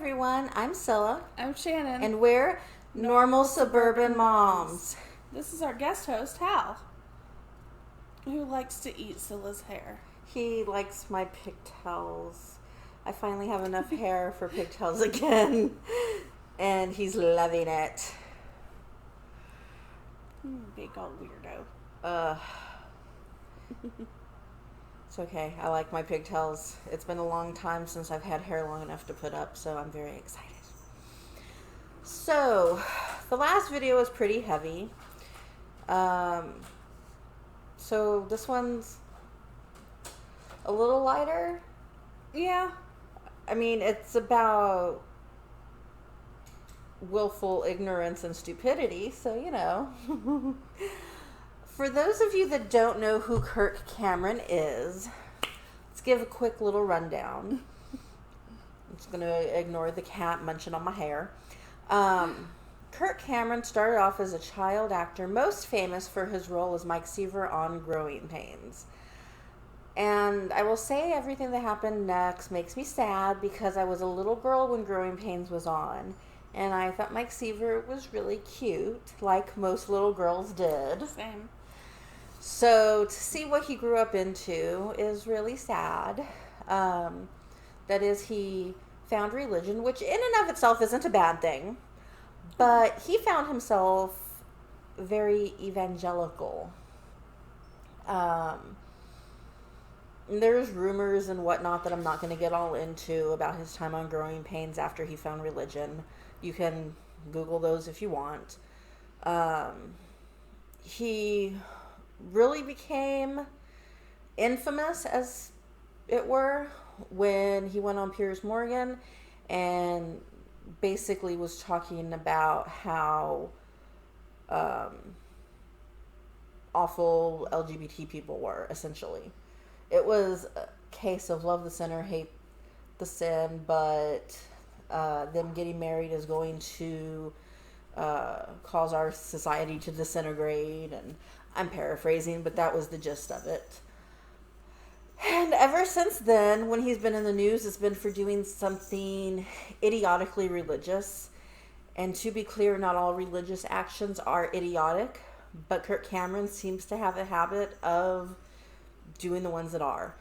everyone, I'm Scylla. I'm Shannon. And we're Normal Suburban Moms. This is our guest host, Hal, who likes to eat Scylla's hair. He likes my pigtails. I finally have enough hair for pigtails again. And he's loving it. Big old weirdo. It's okay. I like my pigtails. It's been a long time since I've had hair long enough to put up, so I'm very excited. So, the last video was pretty heavy. So this one's a little lighter. Yeah. I mean, it's about willful ignorance and stupidity, so you know. For those of you that don't know who Kirk Cameron is, let's give a quick little rundown. I'm just going to ignore the cat munching on my hair. Kirk Cameron started off as a child actor, most famous for his role as Mike Seaver on Growing Pains. And I will say everything that happened next makes me sad because I was a little girl when Growing Pains was on. And I thought Mike Seaver was really cute, like most little girls did. Same. So to see what he grew up into is really sad. That is, he found religion, which in and of itself isn't a bad thing. But he found himself very evangelical. There's rumors and whatnot that I'm not going to get all into about his time on Growing Pains after he found religion. You can Google those if you want. He really became infamous, as it were, when he went on Piers Morgan and basically was talking about how awful LGBT people were, essentially. It was a case of love the sinner, hate the sin, but them getting married is going to cause our society to disintegrate, and I'm paraphrasing, but that was the gist of it. And ever since then, when he's been in the news, it's been for doing something idiotically religious. And to be clear, not all religious actions are idiotic, but Kirk Cameron seems to have a habit of doing the ones that are.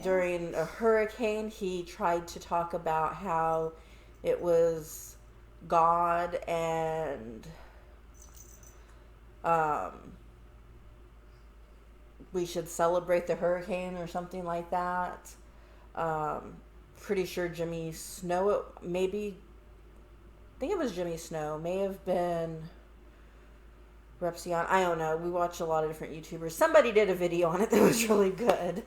During a hurricane, he tried to talk about how it was God and we should celebrate the hurricane or something like that. Pretty sure Jimmy Snow, I think it was Jimmy Snow, may have been Repsion. I don't know. We watch a lot of different YouTubers. Somebody did a video on it that was really good.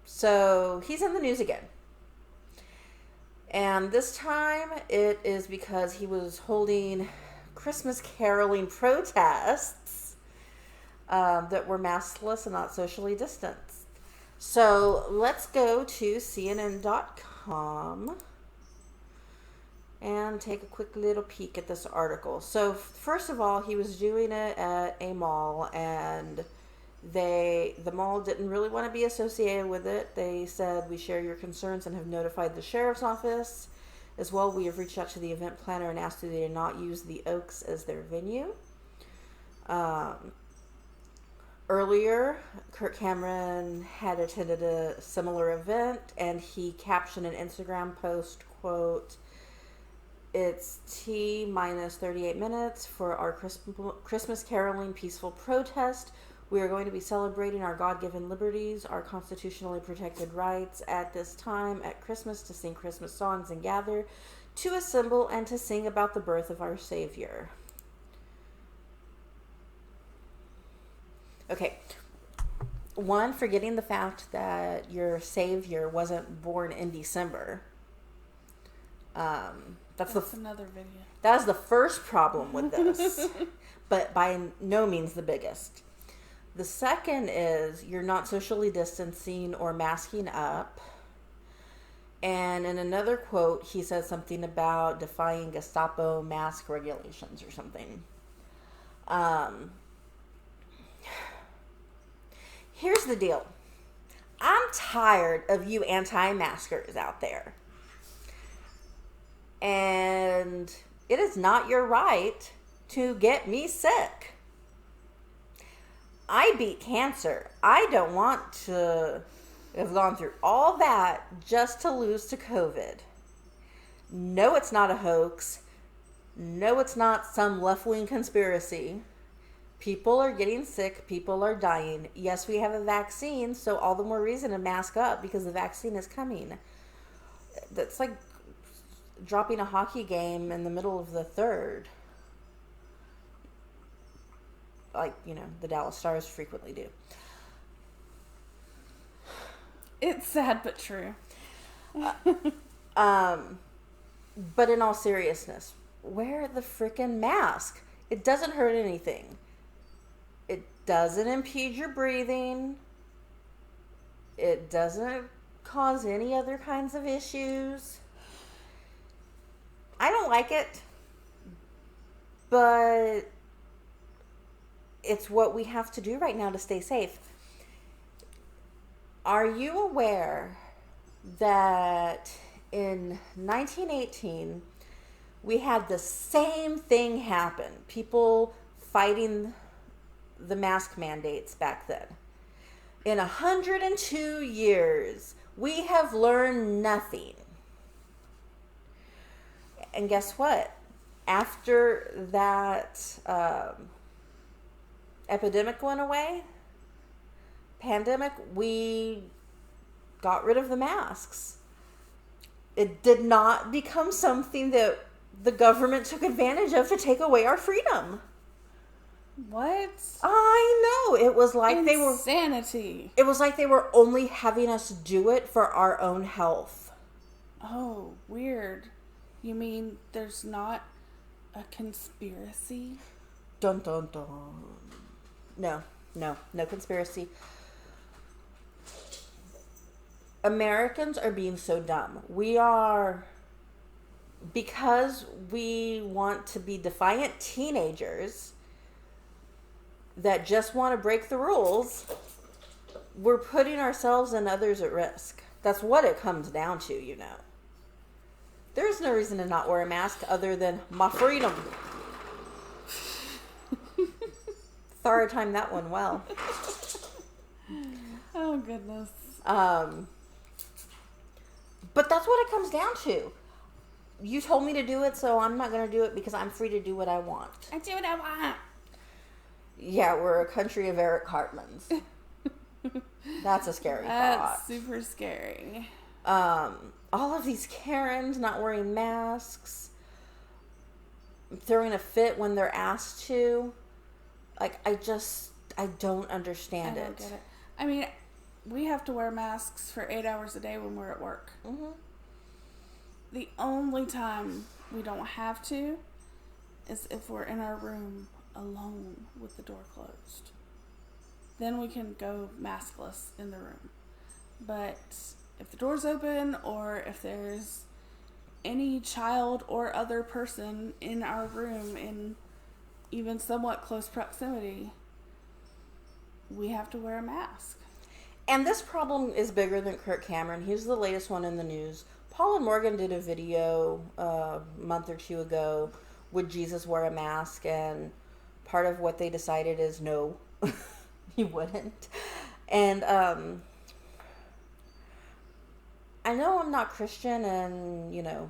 So he's in the news again. And this time it is because he was holding Christmas caroling protests that were maskless and not socially distanced. So let's go to CNN.com and take a quick little peek at this article. So first of all, he was doing it at a mall, and the mall didn't really want to be associated with it. They said, "We share your concerns and have notified the sheriff's office. As well, we have reached out to the event planner and asked that they not use the Oaks as their venue." Earlier, Kirk Cameron had attended a similar event, and he captioned an Instagram post, quote, "It's T minus 38 minutes for our Christmas caroling peaceful protest. We are going to be celebrating our God-given liberties, our constitutionally protected rights at this time at Christmas to sing Christmas songs and gather to assemble and to sing about the birth of our Savior." Okay. One, forgetting the fact that your Savior wasn't born in December. That's another video. That is the first problem with this, but by no means the biggest. The second is you're not socially distancing or masking up. And in another quote, he says something about defying Gestapo mask regulations or something. Here's the deal. I'm tired of you anti-maskers out there. And it is not your right to get me sick. I beat cancer. I don't want to have gone through all that just to lose to COVID. No, it's not a hoax. No, it's not some left-wing conspiracy. People are getting sick. People are dying. Yes, we have a vaccine, so all the more reason to mask up because the vaccine is coming. That's like dropping a hockey game in the middle of the third. Like, the Dallas Stars frequently do. It's sad but true. But in all seriousness, wear the freaking mask. It doesn't hurt anything. It doesn't impede your breathing. It doesn't cause any other kinds of issues. I don't like it, but it's what we have to do right now to stay safe. Are you aware that in 1918, we had the same thing happen? People fighting the mask mandates back then. In 102 years, we have learned nothing. And guess what? After that epidemic went away, pandemic, we got rid of the masks. It did not become something that the government took advantage of to take away our freedom. What? I know. It was like insanity. It was like they were only having us do it for our own health. Oh, weird. You mean there's not a conspiracy? Dun dun dun. No conspiracy. Americans are being so dumb. Because we want to be defiant teenagers that just want to break the rules, we're putting ourselves and others at risk. That's what it comes down to, There's no reason to not wear a mask other than my freedom. Thought I timed that one well. Oh, goodness. But that's what it comes down to. You told me to do it, so I'm not going to do it because I'm free to do what I want. I do what I want. Yeah, we're a country of Eric Cartmans. That's a scary thought. That's super scary. All of these Karens not wearing masks, throwing a fit when they're asked to. Like, I don't understand I don't get it. I mean, we have to wear masks for 8 hours a day when we're at work. Mm-hmm. The only time we don't have to is if we're in our room alone with the door closed. Then we can go maskless in the room. But if the door's open or if there's any child or other person in our room in even somewhat close proximity, we have to wear a mask. And this problem is bigger than Kirk Cameron. He's the latest one in the news. Paul and Morgan did a video a month or two ago, would Jesus wear a mask? And part of what they decided is no, he wouldn't. And I know I'm not Christian and,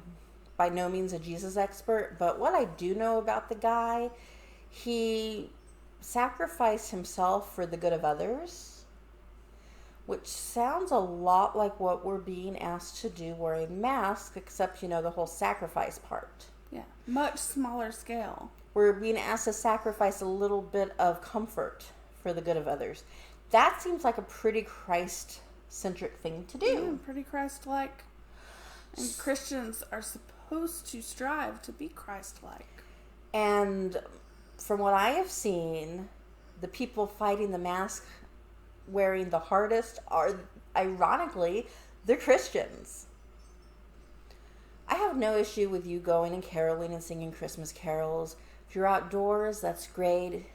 by no means a Jesus expert, but what I do know about the guy, he sacrificed himself for the good of others, which sounds a lot like what we're being asked to do wearing masks, except, the whole sacrifice part. Yeah, much smaller scale. We're being asked to sacrifice a little bit of comfort for the good of others. That seems like a pretty Christ-centric thing to do. Yeah, pretty Christ-like. And Christians are supposed to strive to be Christ-like. And from what I have seen, the people fighting the mask wearing the hardest are, ironically, the Christians. I have no issue with you going and caroling and singing Christmas carols. If you're outdoors, that's great.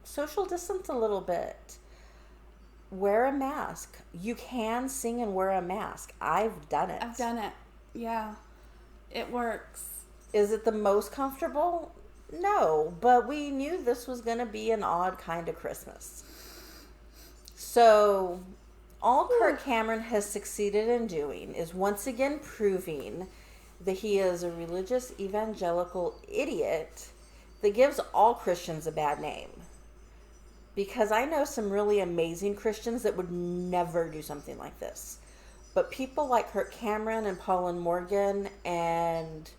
Social distance a little bit. wear a mask. You can sing and wear a mask. I've done it. I've done it. Yeah. It works. Is it the most comfortable? No, but we knew this was going to be an odd kind of Christmas. So, all Kirk Cameron has succeeded in doing is once again proving that he is a religious evangelical idiot that gives all Christians a bad name. Because I know some really amazing Christians that would never do something like this. But people like Kirk Cameron and Paul and Morgan, and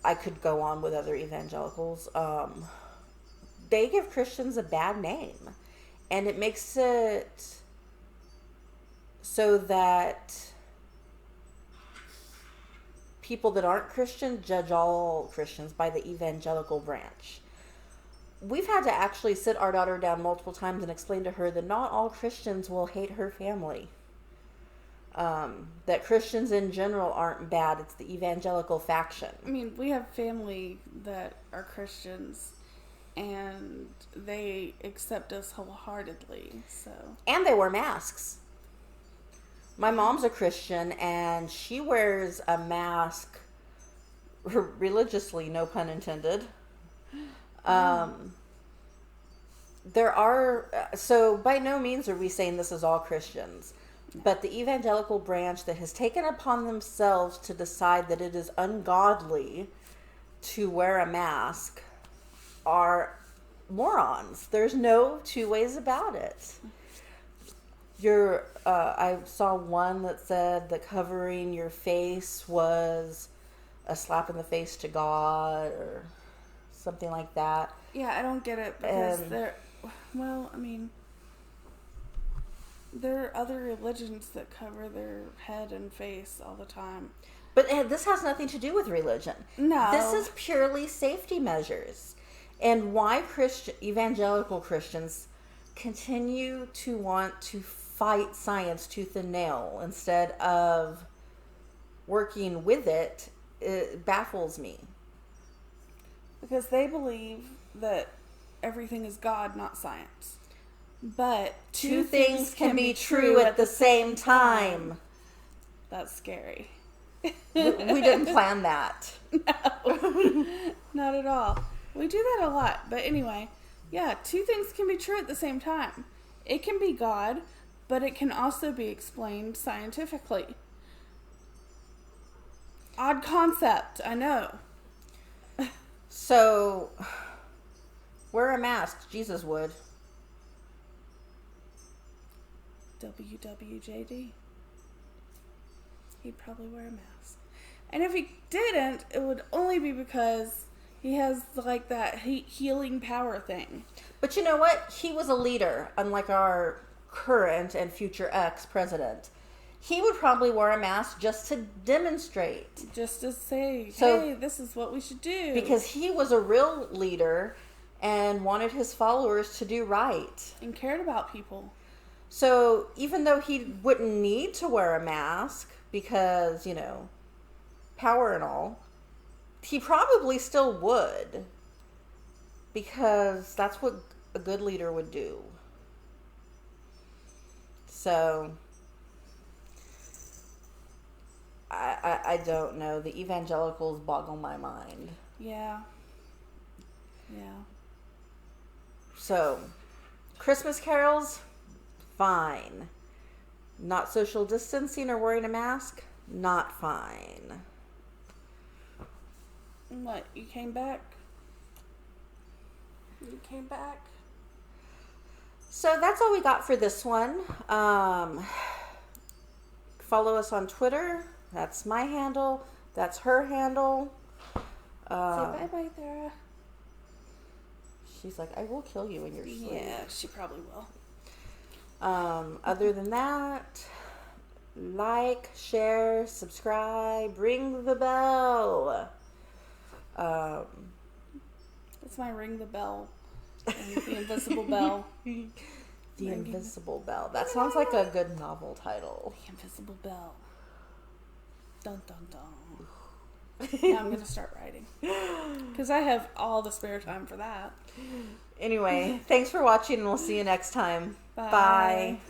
I could go on with other evangelicals, they give Christians a bad name. And it makes it so that people that aren't Christian judge all Christians by the evangelical branch. We've had to actually sit our daughter down multiple times and explain to her that not all Christians will hate her family. That Christians in general aren't bad. It's the evangelical faction. I mean, we have family that are Christians, and they accept us wholeheartedly. So. And they wear masks. My mom's a Christian, and she wears a mask religiously, no pun intended. There are, so by no means are we saying this is all Christians, but the evangelical branch that has taken upon themselves to decide that it is ungodly to wear a mask are morons. There's no two ways about it. I saw one that said that covering your face was a slap in the face to God or something like that. Yeah, I don't get it because there are other religions that cover their head and face all the time. But this has nothing to do with religion. No. This is purely safety measures. And why evangelical Christians continue to want to fight science tooth and nail instead of working with it, it baffles me. Because they believe that everything is God, not science. But two things can be true at the same time. That's scary. We didn't plan that. No, not at all. We do that a lot. But anyway, yeah, two things can be true at the same time. It can be God, but it can also be explained scientifically. Odd concept, I know. So, wear a mask. Jesus would. WWJD. He'd probably wear a mask. And if he didn't, it would only be because he has like that healing power thing. But you know what? He was a leader, unlike our current and future ex-president. He would probably wear a mask just to demonstrate. Just to say, hey, this is what we should do. Because he was a real leader and wanted his followers to do right. And cared about people. So even though he wouldn't need to wear a mask because, power and all, he probably still would. Because that's what a good leader would do. So I don't know. The evangelicals boggle my mind. Yeah. Yeah. So, Christmas carols, fine. Not social distancing or wearing a mask, not fine. What, you came back? You came back? So that's all we got for this one. Follow us on Twitter. That's my handle. That's her handle. Say bye-bye, Thera. She's like, I will kill you in your sleep. Yeah, she probably will. Other than that, like, share, subscribe, ring the bell. That's my ring the bell. The invisible bell. The Invisible Bell. That sounds like a good novel title. The Invisible Bell. Dun dun dun. Now I'm going to start writing. Because I have all the spare time for that. Anyway, thanks for watching and we'll see you next time. Bye. Bye.